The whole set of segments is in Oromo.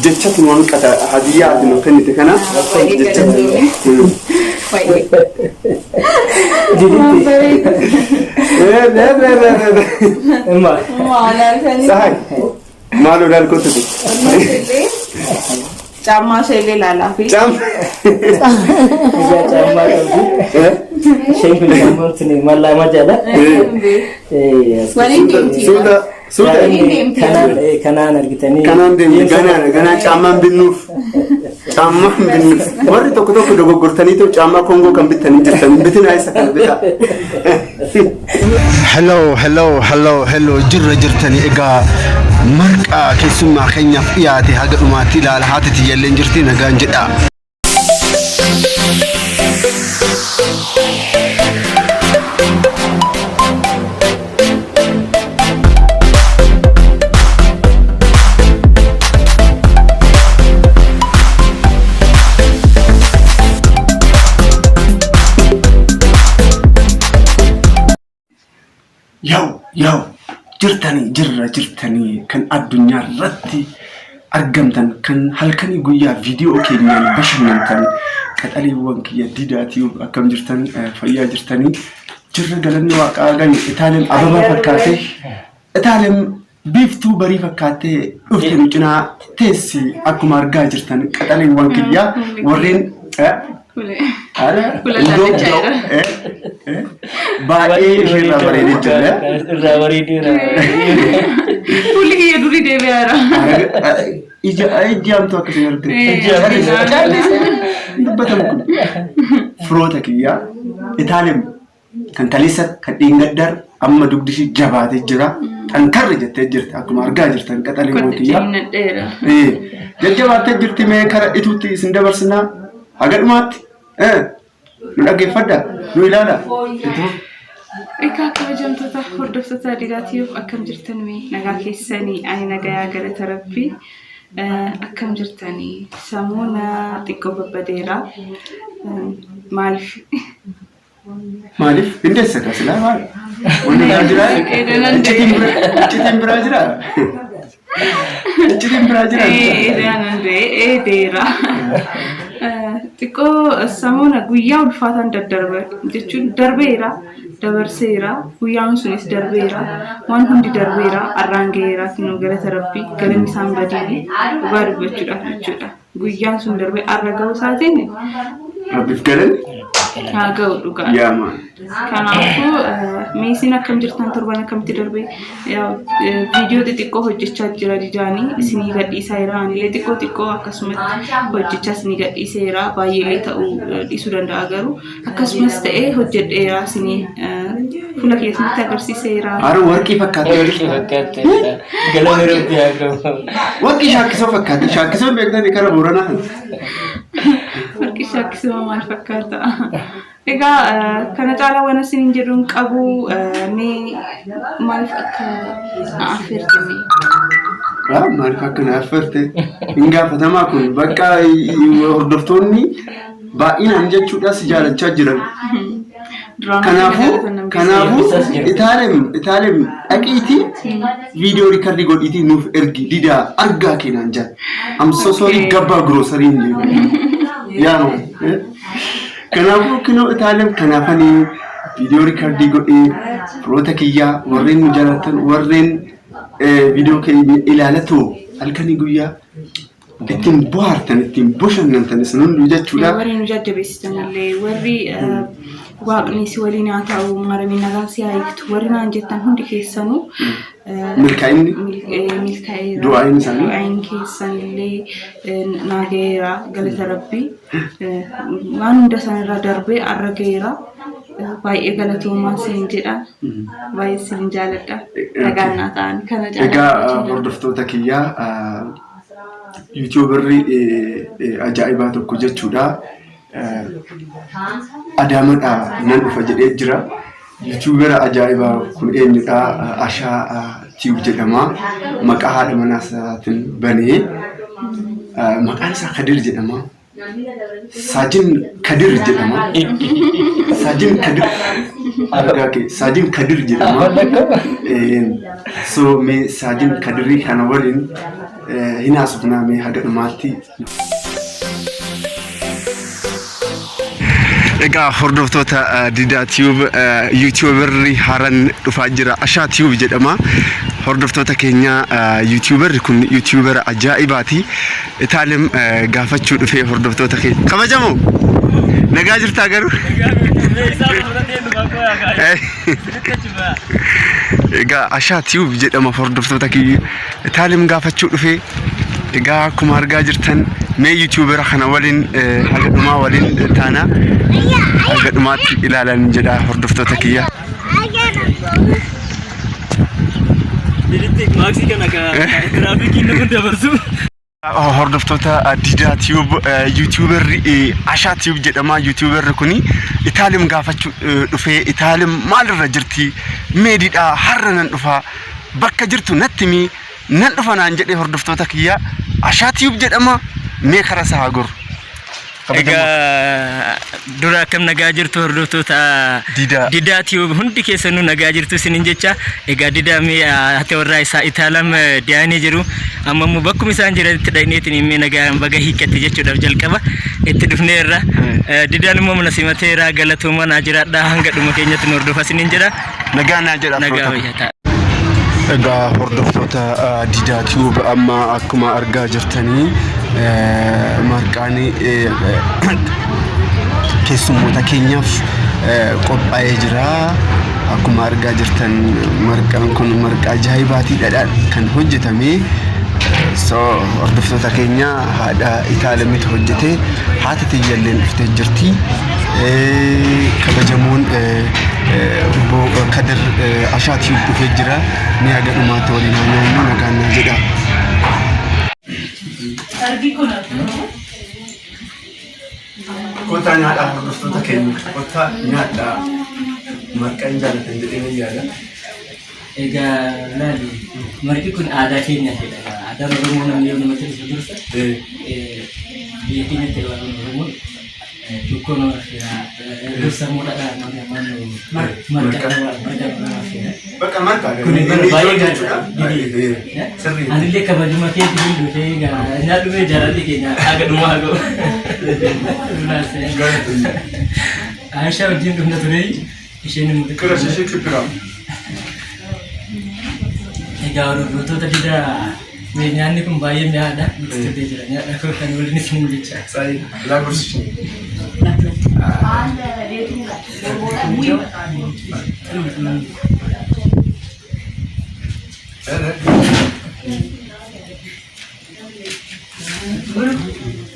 جتشت نوان كذا هدية إنه كني تكنا جتشت صحيح ما له لا الكتب Camma sele lala fi. Cam. Camma Sheikh Muhammad ni malla majala. Sudah. Kanan argitani. Kanan gana camma binnuf. Camma binnuf. Warri tokko dogoggortanii to camma Kongo kan bitanii jirtan bitina isa kan bita. Hello jirtanii egaa marqa keessummaa keenyaaf dhiyaate haga dhumaatti ilaala haatiti yalleen jirti nagaan jedha. Yaw jirtanii kan addunyaa irratti argamtan kan halkanii guyyaa viidiyoo keenyaan bashannantan qaxaleewwan kiyya diidaatii akkam jirtan fayyaa jirtanii jirra galanni waaqaa gani itaaleen ababa fakkaatee itaaleen biiftuu barii fakkaatee dhuftanii cinaa teessi akkuma argaa jirtan qaxaleewwan kiyya warreen baay'ee irraa bareedee jira. Irraa bareedee Fulli kiyya durii deebi'aara. Ijjaamtu akkasii argina. Dubbatamu kun firoota kiyyaa Itaaliyaan kan kaleessa kan dhiingaddar amma dugdishii jabaatee jira. Xankarra jettee jirti akkuma argaa jirtan qaxaleewwan kiyyaa. Jajjabaatee jirti mee kara ituutti isin dabarsinaa haga dhumaatti. Nu dhaggeeffadha nu ilaala. Egaa kabajamtoota hordoftoota diidaatiif akkam jirtanii nagaa keessanii ani nagayaa galata rabbii akkam jirtanii samuuna xiqqoo babbadeera maaliif hindeessa kasilaa maal wanni biraa jira iccitiin biraa jira eedeera xiqqoo samuuna guyyaa ulfaataan daddarbe jechuun darbeera dabarseera guyyaan sunis darbeera waan hundi darbeera arraan gaheera kinoo galata rabbii galanni isaan badiini dhugaa dubbachuudhaaf jechuudha guyyaan sun darbee arra ga'uu isaatiin rabbiif galanni haa ga'u dhugaa yaamaa kanaafuu meesiin akkam jirtan torban akkamitti darbee viidiyoo xixiqqoo hojjechaa jira didaanii isinii gadhiisaa jira anilee xiqqoo akkasumatti hojjechaa isinii gadhiiseera baay'eelee ta'uu dhiisuu danda'a garuu akkasumas ta'ee hojjedheera isinii fuula keessatti agarsiiseera. Haru warqii fakkaate. Galanni rabbii haa ga'u. Warqii shaakkisoo fakkaate shaakkisoo beektanii kara Booranaa. Warqii shaakkisoo maal fakkaata? Egaa kana caalaa waan isin jedhuun qabu mee maaliif akka affeertame? Maaliif akka affeerte? Hin gaafatamaa kun bakka hordoftoonni baay'inaan jechuudhaas jaalachaa jiran. Kanaafuu Itaaliyaan dhaqiitii viidiyoo riikardii godhiitii nuuf ergi didaa argaa keenan jira. I'm so sorry gabbaa grocery hin jiru. Yaama. Kanaafuu kinoo Itaaliyaan kanaafanii viidiyoo riikardii godhee firoota kiyyaa warreen nu jaalatan warreen viidiyoo keenya ilaalatu halkanii guyyaa ittiin bohaartan ittiin bashannantan isin hunduu jechuudha. Warri nu jajjabeessitanillee warri waaqni si waliin haa ta'u maramii nagaa si haa eegtu warri naan jettan hundi keessanuu milkaa'eera du'aayin keessanillee naagayeera galata rabbii waan hunda sanarraa darbee arra gaheera baay'ee galatoomaa siin jedha baay'ee siin jaaladha nagaan naa ta'an kana jaalladha. Egaa hordoftoota kiyyaa yuutuubarri ajaa'ibaa tokko jechuudha. Adaamadha nan dhufa jedhee jira. Yuutuubara ajaa'ibaa kun eenyudha? Ashaa Tiib jedhama. Maqaa haadha manaa isaatiin banee maqaan isaa Kadir jedhama. Saajin Kadir jedhama. Saajin Kadir argaa kee Saajin Kadir jedhama. So mee Saajin Kadirii kana waliin hin haasofnaa mee haga dhumaatti. Egaa hordoftoota Didaa Tube YouTuberri haaraan dhufaa jira. Ashaa Tube jedhama. Hordoftoota keenya YouTuberri kun YouTuber ajaa'ibaati. Itaalem gaafachuu dhufee hordoftoota keenya. Kabajamoo? Nagaa jirtaa garuu? Egaa Ashaa Tube jedhama hordoftoota keenya. Itaalem gaafachuu dhufee egaa akkuma argaa jirtan mee YouTuber kana waliin haga dhumaa waliin taana haga dhumaatti ilaalan jedha hordoftoota kiyya. Hordoftoota Didaa Tube YouTuberri Ashaa Tube jedhama. YouTuberri kuni Itaalem gaafachuu dhufee Itaalem maalirra jirti meedidha har'a nan dhufa bakka jirtu natti mi nan dhufa naan jedhee hordoftoota kiyya. Ashaa Tube jedhama mee karaa isaa gur. Egaa dura akkam nagaa jirtu hordoftoota Didaa Tube hundi keessanuu nagaa jirtu isiniin jecha. Egaa Didaa mee ati warraa isaa Itaalem dhiyaanii jiru. Amma immoo bakkuma isaan jiranitti dhaqneetiin mee nagaa baga hiikkatti jechuudhaaf jalqaba itti dhufneerra. Didaan immoo mana simateera galatooma naa jiraadha hanga dhuma keenyatti nu hordofa isiniin jedha. Nagaa naa jedha. Nagaa wayyataa. Egaa hordoftoota Didaa Tube amma akkuma argaa jirtanii marqaanii keessummoota keenyaaf qophaa'ee jira. Akkuma argaa jirtan marqaan kun marqaa ajaa'ibaatiidha kan hojjetame. So hordoftoota keenya haadha Itaalemitu hojjete haati tiyyalleen dhuftee jirti. Kabajamoon Kadir Ashaa Tube dhufee jira. Ni haga dhumaatti waliin haasofnu nagaan naa jedha. Kottaa nyaadhaa hordoftoota keenya. Kottaa nyaadhaa marqaan jaalatan jedhee ni yaada. Egaa laali marqi kun aadaa keenya jedha. Aadaa Oromoo namni yoo namatti dhufu dursa biyya keenyatti Oromoon dukkoon dursa muudhaadhaan Bakka marqaa kun baay'ee gaariidha. Anillee kabajuma keetti dhufee nyaadhumee jaalalli keenya haga dhumaa haa ga'u. Aishaa wajjin dhufna ture isheen immoo egaa hordoftoota Didaa nyaanni kun baay'ee mi'aadha. Mixtee jira nyaadha koo kan waliin isin mul'icha. Sai la gorsi.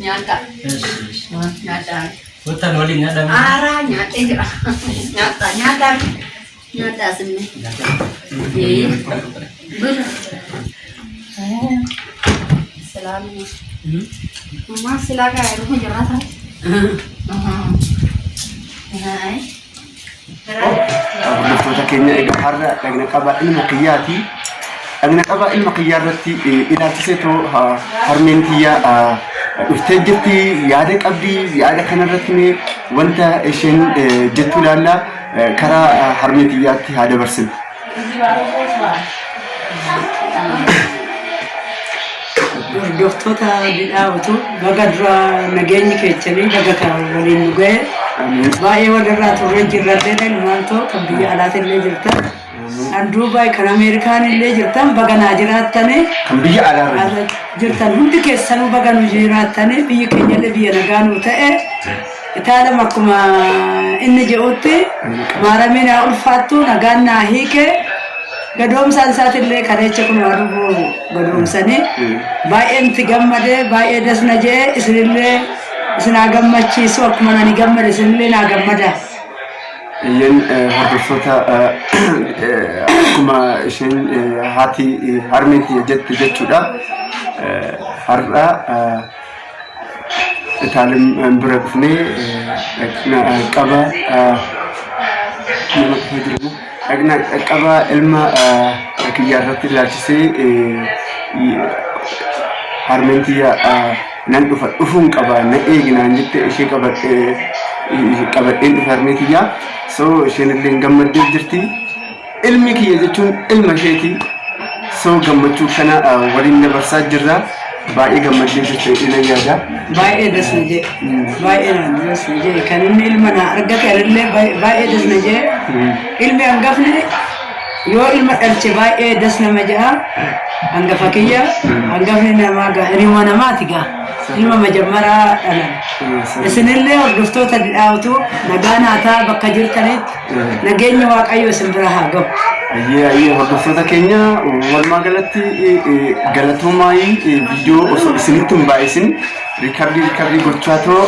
Nyata. Nyata. Hutan waliin nyaadha. Ara nyata jira. Nyata nyata. Nyata sini. Selalu. Mama silakan air pun jangan tak. Hai. Hordoftoota keenya egaa har'a dhagna qabaa ilma kiyyaati. Dhagna qabaa ilma kiyyaa irratti ilaalchisee too harmeen kiyyaa dhuftee jirti yaada qabdi. Yaada kanarratti mee wanta isheen jettu ilaalla karaa harmee kiyyaatti haa dabarsinu. Hordoftoota Didaatu baga dura nageenyi keessanii baga kan waliin nu ga'e baay'ee walirraa turre jirrallee maaltoo kan biyya alaatillee jirtan kan Duubaay kan Ameerikaan illee jirtan baga naa jiraattanii kan biyya alaa jirtan hundi keessanuu baga nu jiraattanii biyyi keenyallee biyya nagaa nu ta'e Itaalem akkuma inni jedhutti maaramee naa ulfaattu nagaan naa hiike. Gadoomsaan isaatillee kareecha kun waaduu gadoomsanii baay'een itti gammade baay'ee dasna jee isinillee isinaa gammachiisu akkuma nani gammade isinillee naa gammada. Yen hordoftoota akkuma isheen haati harmeetti jette jechuudha. Har'a Itaalem bira dhufnee qaba Agna qaba ilma kiyyaa irratti ilaalchisee harmeen kiyya nan dhufuun qaba na eeginaan jette ishee qabadhee qabadheen dhufarmeetiyyaa so isheenillee gammaddee jirti ilmi kiyya jechuun ilma isheeti so gammachuu kana waliin dabarsaa jirra baay'ee gammaddee jirti ina yaada baay'ee dasna jee baay'ee dasna jee kan inni ilma na argate illee baay'ee dasna jee ilmi hangafne yoo ilma dhalche baay'ee dasna majaa hangafa kiyya hangafne namaa gaa hiriyuma namaati gaa ilma majammaraa dhalan isinillee hordoftoota dhiyaatu nagaa naataa bakka jirtanitti nageenya waaqayyo isin bira haa gahu. Ayyee hordoftoota keenya walumaa galatti galatoomaa viidiyoo osoo isinitti hin baay'isin riikardii gochaatoo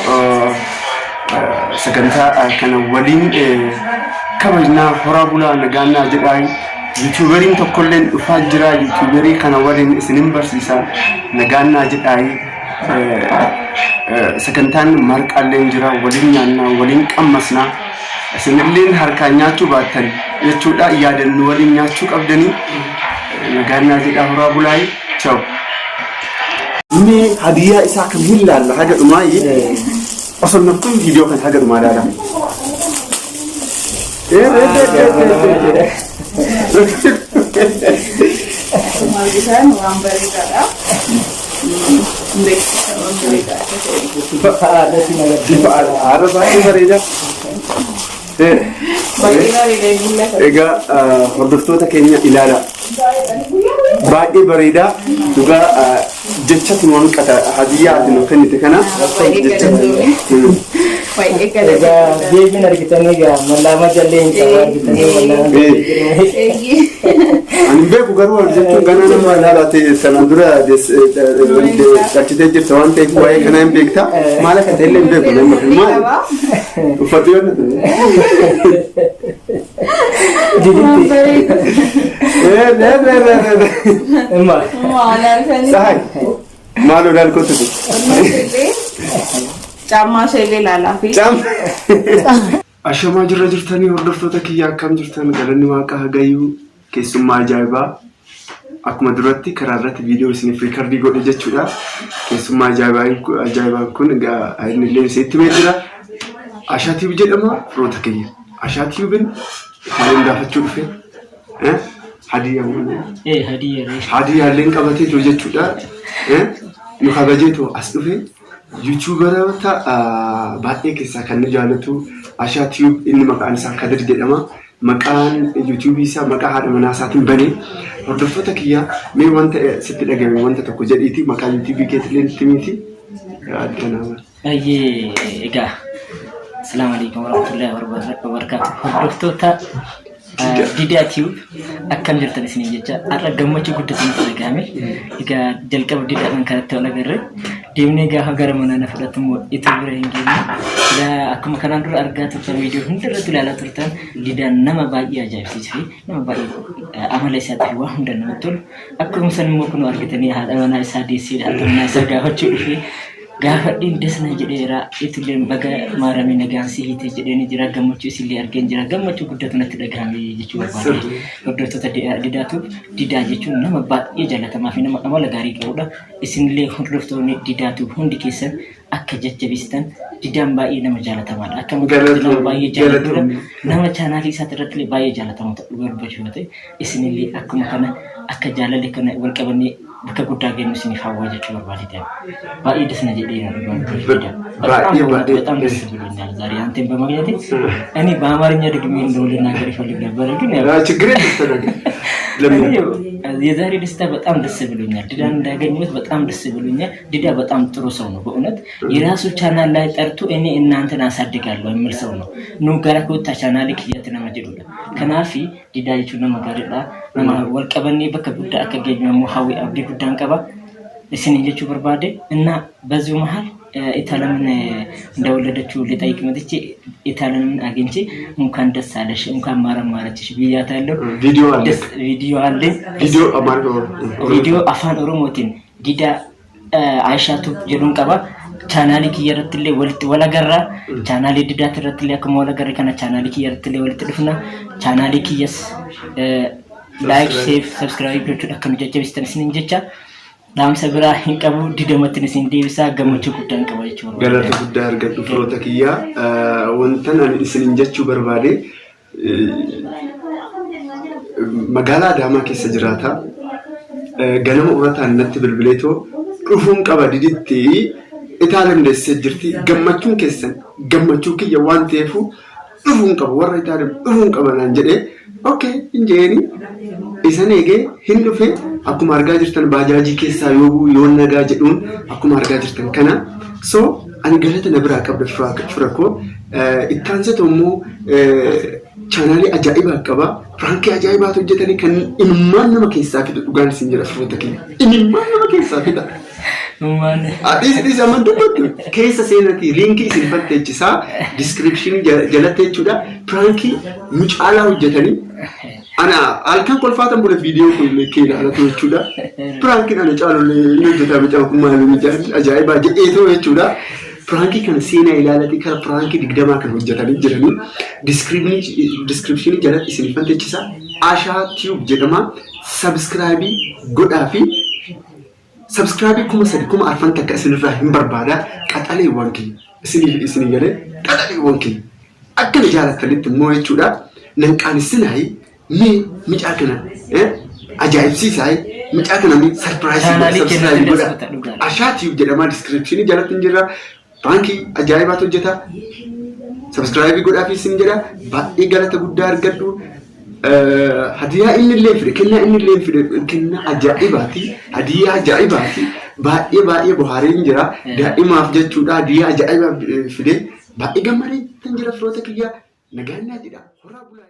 sagantaa kana waliin kabajnaa horaa bulaa nagaannaa jedhaa yuutuuberiin tokkolleen dhufaa jira yuutuuberii kana waliin isinin barsiisa nagaannaa jedhaa sagantaan marqaalleen jira waliin nyaannaa waliin qammasnaa isinilleen harkaa nyaachuu baattan jechuudha yaadannu waliin nyaachuu qabdanii nagaannaa jedhaa horaa bulaa ciao mee hadiyaa isaa kam hin laalla haga dhumaa osoo naftuun viidiyoo kan haga dhumaa laala Maalidhaan waan bareedaadha. Haala baay'ee bareeda. Egaa hordoftoota keenya ilaala. Baay'ee bareeda. Dhugaa jechatu nu hanqata hadiyyaa ati nu kennite kana. Deebiin argitanii egaa mallaama jallee hin qabu argitanii mallaama. Ani beeku garuu jechuun ganaa nama ilaalaate sanaan dura dhalchitee jirta waan ta'eef waa'ee kanaa hin beekta maal akka ta'e illee hin beeku nama maal uffatu yoo sahay maal odaal kottu Caammaa ishee ilaalaa fi ashamaa jirra jirtanii hordoftoota kiyya akkam jirtan galanni waaqa hagayyuu keessummaa ajaa'ibaa akkuma duratti karaa irratti viidiyoo isiniif riikardii godhe jechuudha keessummaa ajaa'ibaa kun egaa inni illee isinitti mee jira Ashaatiib jedhama firoota kiyya Ashaatiibin ittiin gaafachuu dhufe hadiyaalleen qabatee jiru jechuudha nu kabajeetu as dhufe yuutuubaroota baay'ee keessaa kan nu jaallatu Ashaatiib inni maqaan isaa Kadir jedhama maqaan yuutuubii isaa maqaa haadha manaa isaatiin banee hordoftoota kiyya mee wanta sitti dhagame wanta tokko jedhiiti maqaa yuutuubii keetillee itti miti addanaa Ayyee egaa Assalamu alaikum warahmatullahi wabarakatuh. Hordoftoota Didaa Tube akkam jirtan isin jecha har'a gammachuu guddatu nutti dhagahame. Egaa jalqaba Didaadhaan kanatti wal agarre deemnee gaafa gara manaa na fudhatu immoo itti bira hin geenye. Egaa akkuma kanaan dura argaa turtan viidiyoo hundarratti ilaalaa turtan Didaan nama baay'ee ajaa'ibsiisuu fi nama baay'ee amala isaatti waan hunda namatti tolu. Akkuma san immoo kun argitanii haadha manaa isaa deessee haadha manaa isaa gaafachuu dhufee gaafadhiin desna jedheera itulleen baga maaramee nagaan si hiite jedhanii jira gammachuu isillee argeen jira gammachuu guddatu natti dhagahame jechuudha baay'ee hordoftoota Didaatu Didaa jechuun nama baay'ee jaalatamaa fi nama amala gaarii qabudha isinillee hordoftoonni Didaatu hundi keessan akka jajjabeessitan Didaan baay'ee nama jaalatamaadha akka nama baay'ee jaalatudha nama chaanaalii isaatti irratti baay'ee jaalatamaa ta'uu barbaachuu ta'e isinillee akkuma kana akka jaalale kana wal qabannee bakka guddaa geenyu isiniif hawwaa jechuu barbaadite baay'ee desna jedhee በጣም ደስ ብሎኛል ዛሬ አንተን በማግኘቴ እኔ በአማርኛ ደግሜ እንደውልናገር ይፈልግ ነበር ግን ችግር የለም የዛሬ ደስታ በጣም ደስ ብሎኛል ዲዳን እንዳገኘሁት በጣም ደስ ብሎኛል ዲዳ በጣም ጥሩ ሰው ነው በእውነት የራሱ ቻናል ላይ ጠርቶ እኔ እናንተን አሳድጋለሁ የሚል ሰው ነው ኑ ጋራኮታ ቻናል ክያት ነው ማጀዱላ ከናፊ ዲዳ ይቹና ማጋሪዳ ነማ ወልቀበኔ በከጉዳ አከገኝ ሙሐዊ አብዲ ጉዳን ቀባ እስኒ ልጅ በርባዴ እና በዚሁ መሃል ኢታለምን እንደወለደችው ሊጠይቅ መጥቼ ኢታለምን አግኝቼ እንኳን ደስ አለሽ እንኳን ማረማረችሽ ብያታለሁ ቪዲዮ አለ ቪዲዮ አፋን ኦሮሞቲን ዲዳ አይሻቱ ጀሩን ቀባ ቻናሊ kiyyarratille walitti wala garra ቻናሊ ዲዳት ረትለ ከመ ወላ ገረ ከነ ቻናሊ kiyyarratille walitti dhufna ቻናሊ kiyyas ላይክ ሼር ሰብስክራይብ ዶቹ ደከም ጀጀብስተን ስንንጀቻ dhaamsa biraa hin qabu didamatti isin deebisaa gammachuu guddaan qaba jechuudha. Galata guddaa argadhu firoota kiyyaa wanta ani isin jechuu barbaade magaalaa Adaamaa keessa jiraata ganama urataan natti bilbileetoo dhufuun qaba diditti Itaalem deessee jirti gammachuun keessan gammachuu kiyya waan ta'eefu dhufuun qaba warra Itaalem dhufuun qaba naan jedhee okay injeeni isan eegee hin dhufe akkuma argaa jirtan baajaajii keessaa yoo nagaa jedhuun akkuma argaa jirtan kana so ani galata na biraa qabda firakoo ittaansatu immoo chaanaalii ajaa'ibaa qaba firaankii ajaa'ibaatu hojjetanii kan imimmaan nama keessaa fidu dhugaan isin jira firoota kiyya imimmaan nama keessaa fida. This aman dubbatu keessa seenati linkii isin fatteechisaa description jalatti jechuudha firaankii mucaalaa hojjetanii ana halkan kolfaatan bula viidiyoo kun keela alatu jechuudha firaankii ana caalollee inni hojjetaa mucaa kun maalii ajaa'ibaa jedheetoo jechuudha. Frankie kan seenaa ilaalati kara Frankie 20 kan hojjetanii jiranii description jalatti isin fatteechisa Ashaa Tube jedhama subscribe godhaa fi subscribe kuma sadi kuma arfan takka isinirraa hin barbaada qaxalee wanki isin galee qaxalee wanki akkana jaalatanitti immoo jechuudha nan qaanisinaay mee micaa kana ajaa'ibsiisaay micaa kana mee surprise godha Ashaa Tube jedhama description jalatti jira. Frankie ajaa'ibaatu hojjeta subscribe godhaa fi isin jedha baay'ee galata guddaa argadhu hadiyaa inni illee fide kennaa inni illee fide kennaa ajaa'ibaati hadiyaa ajaa'ibaati baay'ee bohaareen jira daa'imaaf jechuudha hadiyaa ajaa'ibaa fide baay'ee gammadee kan jira firoota kiyyaa nagaan jedha horaa bulaa